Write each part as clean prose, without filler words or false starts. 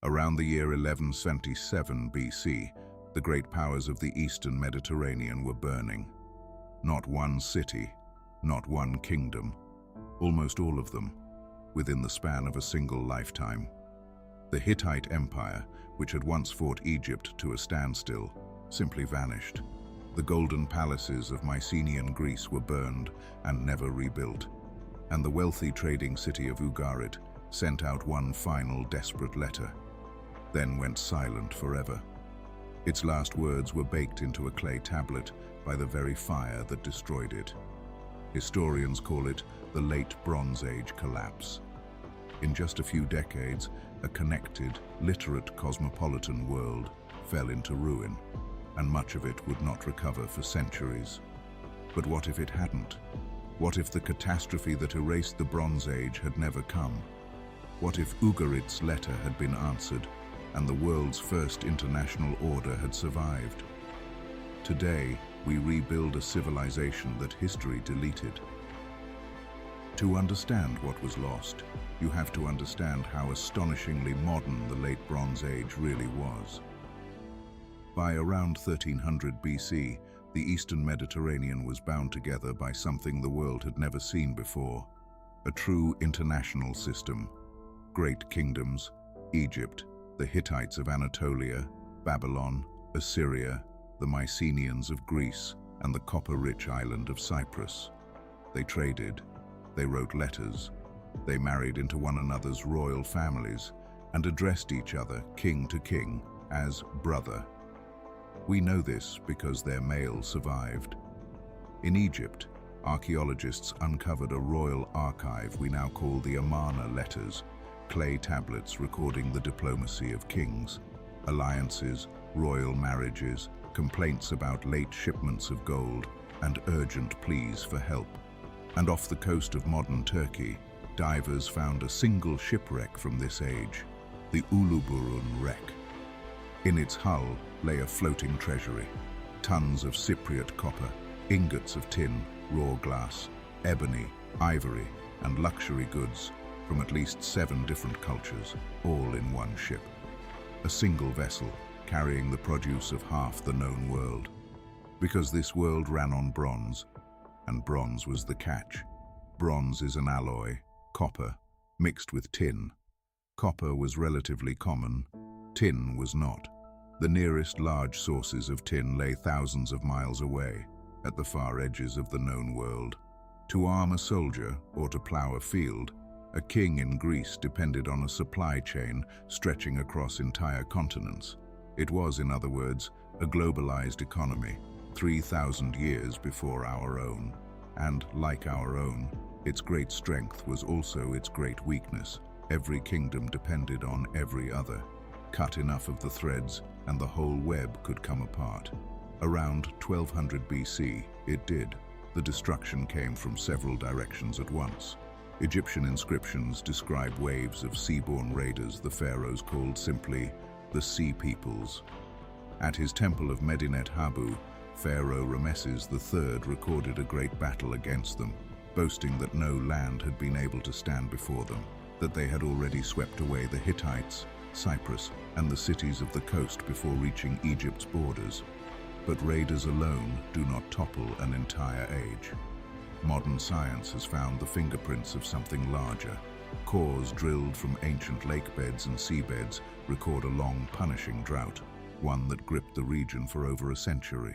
Around the year 1177 BC, the great powers of the Eastern Mediterranean were burning. Not one city, not one kingdom, almost all of them, within the span of a single lifetime. The Hittite Empire, which had once fought Egypt to a standstill, simply vanished. The golden palaces of Mycenaean Greece were burned and never rebuilt, and the wealthy trading city of Ugarit sent out one final desperate letter, then went silent forever. Its last words were baked into a clay tablet by the very fire that destroyed it. Historians call it the Late Bronze Age collapse. In just a few decades, a connected, literate cosmopolitan world fell into ruin, and much of it would not recover for centuries. But what if it hadn't? What if the catastrophe that erased the Bronze Age had never come? What if Ugarit's letter had been answered, and the world's first international order had survived? Today, we rebuild a civilization that history deleted. To understand what was lost, you have to understand how astonishingly modern the Late Bronze Age really was. By around 1300 BC, the Eastern Mediterranean was bound together by something the world had never seen before: a true international system. Great kingdoms: Egypt, the Hittites of Anatolia, Babylon, Assyria, the Mycenaeans of Greece, and the copper-rich island of Cyprus. They traded, they wrote letters, they married into one another's royal families, and addressed each other, king to king, as brother. We know this because their mail survived. In Egypt, archaeologists uncovered a royal archive we now call the Amarna letters, clay tablets recording the diplomacy of kings, alliances, royal marriages, complaints about late shipments of gold, and urgent pleas for help. And off the coast of modern Turkey, divers found a single shipwreck from this age, the Uluburun wreck. In its hull lay a floating treasury, tons of Cypriot copper, ingots of tin, raw glass, ebony, ivory, and luxury goods from at least 7 different cultures, all in one ship. A single vessel carrying the produce of half the known world. Because this world ran on bronze, and bronze was the catch. Bronze is an alloy, copper, mixed with tin. Copper was relatively common, tin was not. The nearest large sources of tin lay thousands of miles away, at the far edges of the known world. To arm a soldier or to plow a field, a king in Greece depended on a supply chain stretching across entire continents. It was, in other words, a globalized economy, 3,000 years before our own. And, like our own, its great strength was also its great weakness. Every kingdom depended on every other. Cut enough of the threads, and the whole web could come apart. Around 1200 BC, it did. The destruction came from several directions at once. Egyptian inscriptions describe waves of seaborne raiders the pharaohs called simply the Sea Peoples. At his temple of Medinet Habu, Pharaoh Rameses III recorded a great battle against them, boasting that no land had been able to stand before them, that they had already swept away the Hittites, Cyprus, and the cities of the coast before reaching Egypt's borders. But raiders alone do not topple an entire age. Modern science has found the fingerprints of something larger. Cores drilled from ancient lake beds and seabeds record a long, punishing drought, one that gripped the region for over a century.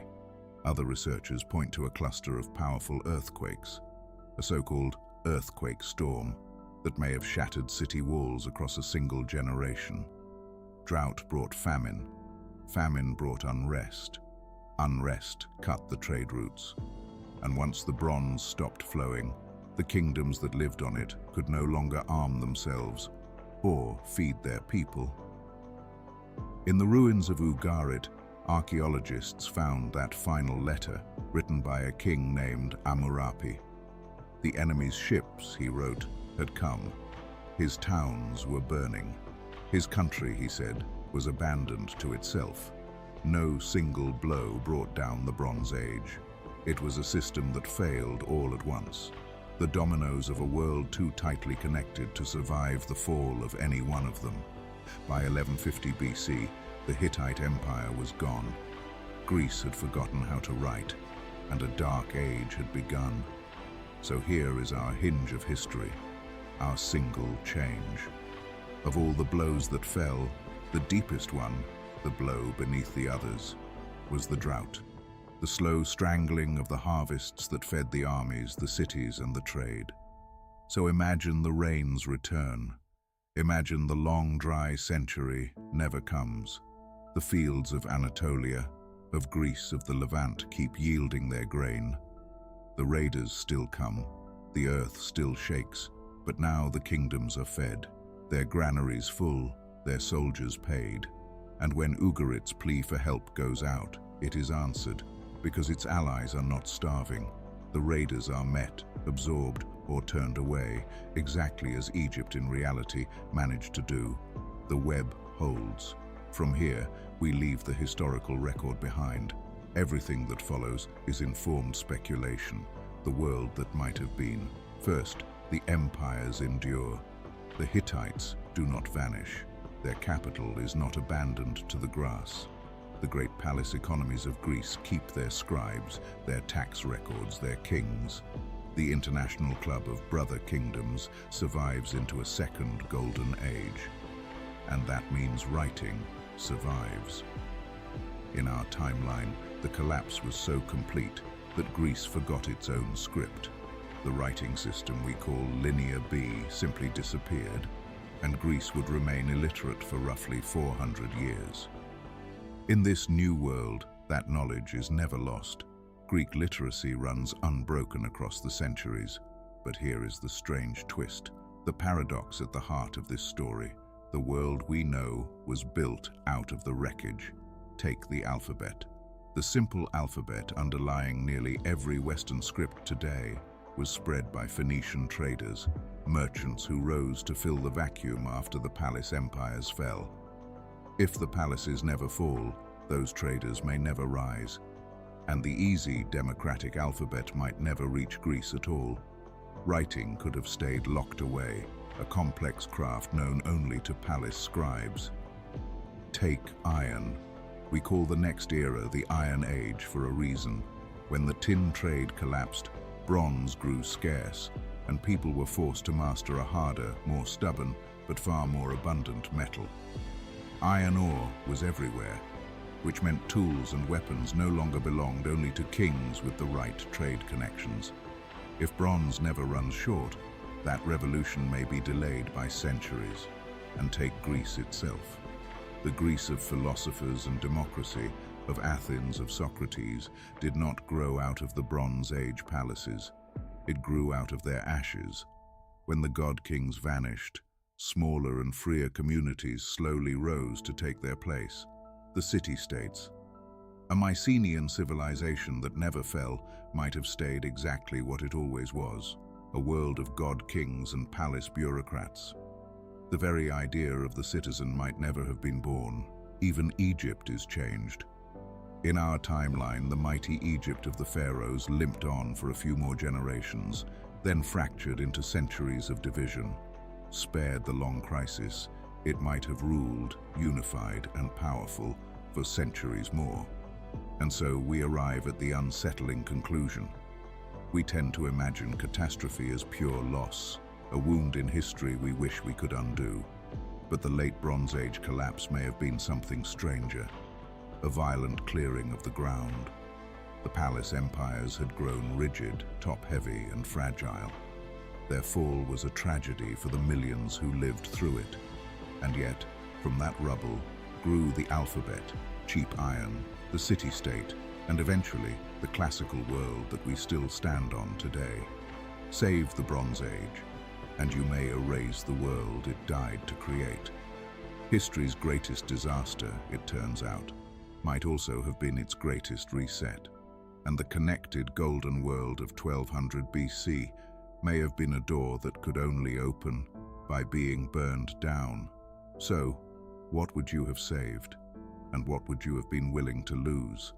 Other researchers point to a cluster of powerful earthquakes, a so-called earthquake storm that may have shattered city walls across a single generation. Drought brought famine. Famine brought unrest. Unrest cut the trade routes. And once the bronze stopped flowing, the kingdoms that lived on it could no longer arm themselves or feed their people. In the ruins of Ugarit, archaeologists found that final letter written by a king named Amurapi. The enemy's ships, he wrote, had come. His towns were burning. His country, he said, was abandoned to itself. No single blow brought down the Bronze Age. It was a system that failed all at once. The dominoes of a world too tightly connected to survive the fall of any one of them. By 1150 BC, the Hittite Empire was gone. Greece had forgotten how to write, and a dark age had begun. So here is our hinge of history, our single change. Of all the blows that fell, the deepest one, the blow beneath the others, was the drought. The slow strangling of the harvests that fed the armies, the cities, and the trade. So imagine the rain's return. Imagine the long, dry century never comes. The fields of Anatolia, of Greece, of the Levant keep yielding their grain. The raiders still come, the earth still shakes, but now the kingdoms are fed, their granaries full, their soldiers paid. And when Ugarit's plea for help goes out, it is answered, because its allies are not starving. The raiders are met, absorbed, or turned away, exactly as Egypt in reality managed to do. The web holds. From here, we leave the historical record behind. Everything that follows is informed speculation, the world that might have been. First, the empires endure. The Hittites do not vanish. Their capital is not abandoned to the grass. The great palace economies of Greece keep their scribes, their tax records, their kings. The international club of brother kingdoms survives into a second golden age. And that means writing survives. In our timeline, the collapse was so complete that Greece forgot its own script. The writing system we call Linear B simply disappeared, and Greece would remain illiterate for roughly 400 years. In this new world, that knowledge is never lost. Greek literacy runs unbroken across the centuries. But here is the strange twist, the paradox at the heart of this story. The world we know was built out of the wreckage. Take the alphabet. The simple alphabet underlying nearly every Western script today was spread by Phoenician traders, merchants who rose to fill the vacuum after the palace empires fell. If the palaces never fall, those traders may never rise, and the easy democratic alphabet might never reach Greece at all. Writing could have stayed locked away, a complex craft known only to palace scribes. Take iron. We call the next era the Iron Age for a reason. When the tin trade collapsed, bronze grew scarce, and people were forced to master a harder, more stubborn, but far more abundant metal. Iron ore was everywhere, which meant tools and weapons no longer belonged only to kings with the right trade connections. If bronze never runs short, that revolution may be delayed by centuries. And take Greece itself. The Greece of philosophers and democracy, of Athens, of Socrates, did not grow out of the Bronze Age palaces. It grew out of their ashes. When the god-kings vanished, smaller and freer communities slowly rose to take their place. The city-states. A Mycenaean civilization that never fell might have stayed exactly what it always was, a world of god-kings and palace bureaucrats. The very idea of the citizen might never have been born. Even Egypt is changed. In our timeline, the mighty Egypt of the pharaohs limped on for a few more generations, then fractured into centuries of division. Spared the long crisis, it might have ruled, unified and powerful, for centuries more. And so we arrive at the unsettling conclusion. We tend to imagine catastrophe as pure loss, a wound in history we wish we could undo. But the late Bronze Age collapse may have been something stranger, a violent clearing of the ground. The palace empires had grown rigid, top-heavy and fragile. Their fall was a tragedy for the millions who lived through it. And yet, from that rubble, grew the alphabet, cheap iron, the city-state, and eventually the classical world that we still stand on today. Save the Bronze Age, and you may erase the world it died to create. History's greatest disaster, it turns out, might also have been its greatest reset, and the connected golden world of 1200 BC may have been a door that could only open by being burned down. So, what would you have saved, and what would you have been willing to lose?